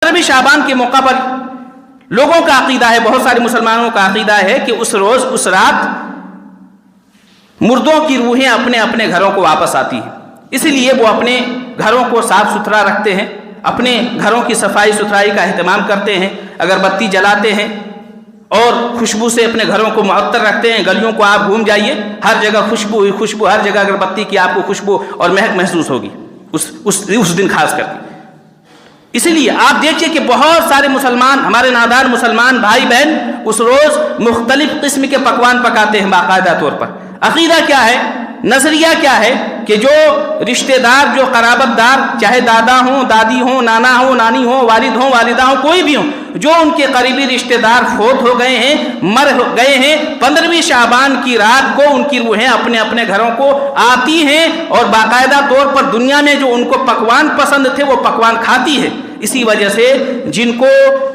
15 شعبان کے موقع پر لوگوں کا عقیدہ ہے، بہت سارے مسلمانوں کا عقیدہ ہے کہ اس روز اس رات مردوں کی روحیں اپنے اپنے گھروں کو واپس آتی ہیں، اسی لیے وہ اپنے گھروں کو صاف ستھرا رکھتے ہیں، اپنے گھروں کی صفائی ستھرائی کا اہتمام کرتے ہیں، اگر بتی جلاتے ہیں اور خوشبو سے اپنے گھروں کو معطر رکھتے ہیں۔ گلیوں کو آپ گھوم جائیے، ہر جگہ خوشبو ہی خوشبو، ہر جگہ اگر بتی کی آپ کو خوشبو اور مہک محسوس ہوگی اس دن خاص کر کے۔ اسی لیے آپ دیکھیے کہ بہت سارے مسلمان، ہمارے نادار مسلمان بھائی بہن اس روز مختلف قسم کے پکوان پکاتے ہیں باقاعدہ طور پر۔ عقیدہ کیا ہے، نظریہ کیا ہے کہ جو رشتہ دار، جو قرابت دار، چاہے دادا ہوں، دادی ہوں، نانا ہوں، نانی ہوں، والد ہوں، والدہ ہوں، کوئی بھی ہوں، جو ان کے قریبی رشتہ دار فوت ہو گئے ہیں، مر گئے ہیں، 15ویں شعبان کی رات کو ان کی روحیں اپنے اپنے گھروں کو آتی ہیں اور باقاعدہ طور پر دنیا میں جو ان کو پکوان پسند تھے وہ پکوان کھاتی ہے۔ اسی وجہ سے جن کو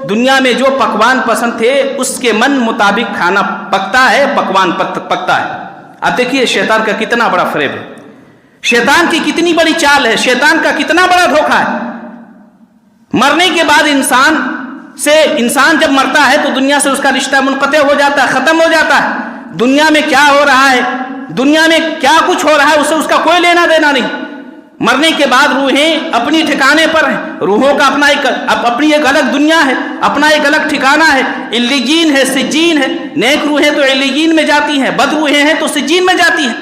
دنیا میں جو پکوان پسند تھے اس کے من مطابق کھانا پکتا ہے، پکوان پکتا ہے۔ اب دیکھیے شیطان کا کتنا بڑا فریب ہے، شیطان کی کتنی بڑی چال ہے، شیطان کا کتنا بڑا دھوکہ ہے۔ مرنے کے بعد انسان جب مرتا ہے تو دنیا سے اس کا رشتہ منقطع ہو جاتا ہے، ختم ہو جاتا ہے۔ دنیا میں کیا ہو رہا ہے، دنیا میں کیا کچھ ہو رہا ہے، اسے اس کا کوئی لینا دینا نہیں۔ مرنے کے بعد روحیں اپنی ٹھکانے پر ہیں، روحوں کا اپنی ایک الگ دنیا ہے، اپنا ایک الگ ٹھکانہ ہے، علیین ہے، سجین ہے۔ نیک روحیں تو علیین میں جاتی ہیں، بد روحیں ہیں تو سجین میں جاتی ہیں۔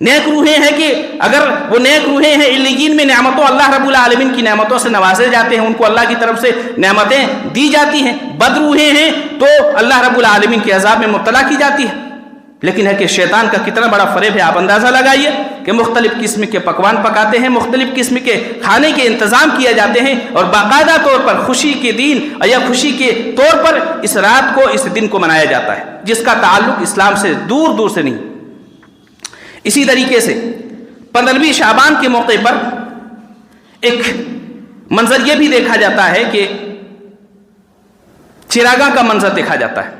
نیک روحیں ہیں کہ اگر وہ نیک روحیں ہیں علیین میں نعمتوں، اللہ رب العالمین کی نعمتوں سے نوازے جاتے ہیں، ان کو اللہ کی طرف سے نعمتیں دی جاتی ہیں۔ بد روحیں ہیں تو اللہ رب العالمین کے عذاب میں مبتلا کی جاتی ہے۔ لیکن ہے کہ شیطان کا کتنا بڑا فریب ہے، آپ اندازہ لگائیے کہ مختلف قسم کے پکوان پکاتے ہیں، مختلف قسم کے کھانے کے انتظام کیے جاتے ہیں اور باقاعدہ طور پر خوشی کے دن یا خوشی کے طور پر اس رات کو، اس دن کو منایا جاتا ہے جس کا تعلق اسلام سے دور دور سے نہیں۔ اسی طریقے سے 15ویں شعبان کے موقع پر ایک منظر یہ بھی دیکھا جاتا ہے کہ چراغاں کا منظر دیکھا جاتا ہے۔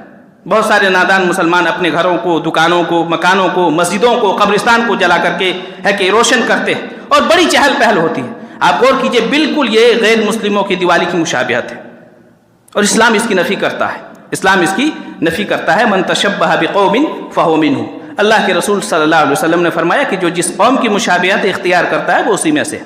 بہت سارے نادان مسلمان اپنے گھروں کو، دکانوں کو، مکانوں کو، مسجدوں کو، قبرستان کو جلا کر کے ہے کہ روشن کرتے ہیں اور بڑی چہل پہل ہوتی ہے۔ آپ غور کیجئے، بالکل یہ غیر مسلموں کی دیوالی کی مشابہت ہے اور اسلام اس کی نفی کرتا ہے، اسلام اس کی نفی کرتا ہے۔ من تشبہ بقوم فہو منہم، اللہ کے رسول صلی اللہ علیہ وسلم نے فرمایا کہ جو جس قوم کی مشابہت اختیار کرتا ہے وہ اسی میں سے ہے۔